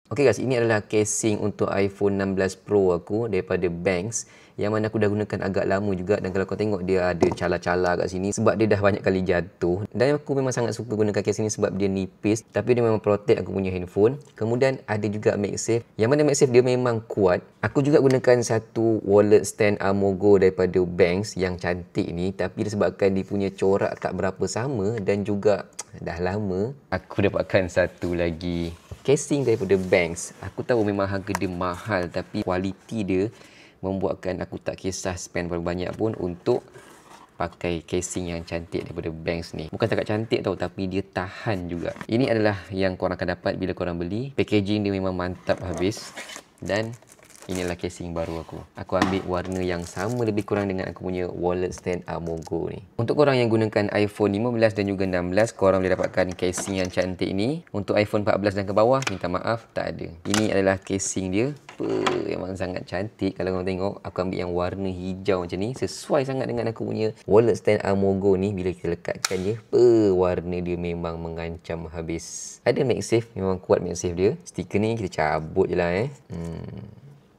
Okay guys, ini adalah casing untuk iPhone 16 Pro aku daripada Banks, yang mana aku dah gunakan agak lama juga, dan kalau kau tengok dia ada cala-cala kat sini sebab dia dah banyak kali jatuh. Dan aku memang sangat suka gunakan casing ni sebab dia nipis tapi dia memang protect aku punya handphone. Kemudian ada juga MagSafe, yang mana MagSafe dia memang kuat. Aku juga gunakan satu wallet stand Amogo daripada Banks yang cantik ni, tapi disebabkan dia punya corak tak berapa sama dan juga dah lama, aku dapatkan satu lagi casing daripada Banks. Aku tahu memang harga dia mahal, tapi kualiti dia membuatkan aku tak kisah spend berapa banyak pun untuk pakai casing yang cantik daripada Banks ni. Bukan setakat cantik tau, tapi dia tahan juga. Ini adalah yang korang akan dapat bila korang beli. Packaging dia memang mantap habis. Dan inilah casing baru aku. Aku ambil warna yang sama lebih kurang dengan aku punya wallet stand Amogo ni. Untuk korang yang gunakan iPhone 15 dan juga 16, korang boleh dapatkan casing yang cantik ni. Untuk iPhone 14 dan ke bawah, minta maaf, tak ada. Ini adalah casing dia. Memang sangat cantik. Kalau korang tengok, aku ambil yang warna hijau macam ni. Sesuai sangat dengan aku punya wallet stand Amogo ni. Bila kita lekatkan je, warna dia memang mengancam habis. Ada MagSafe, memang kuat MagSafe dia. Stiker ni kita cabut je lah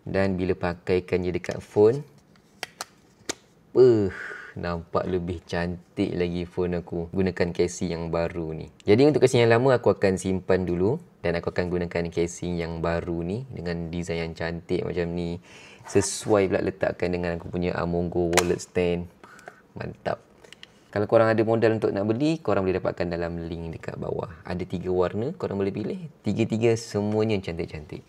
Dan bila pakaikan je dekat phone, nampak lebih cantik lagi phone aku gunakan casing yang baru ni. Jadi untuk casing yang lama aku akan simpan dulu, dan aku akan gunakan casing yang baru ni dengan design yang cantik macam ni. Sesuai pula letakkan dengan aku punya Amogo wallet stand. Mantap. Kalau korang ada modal untuk nak beli, korang boleh dapatkan dalam link dekat bawah. Ada 3 warna, korang boleh pilih. Tiga-tiga semuanya cantik-cantik.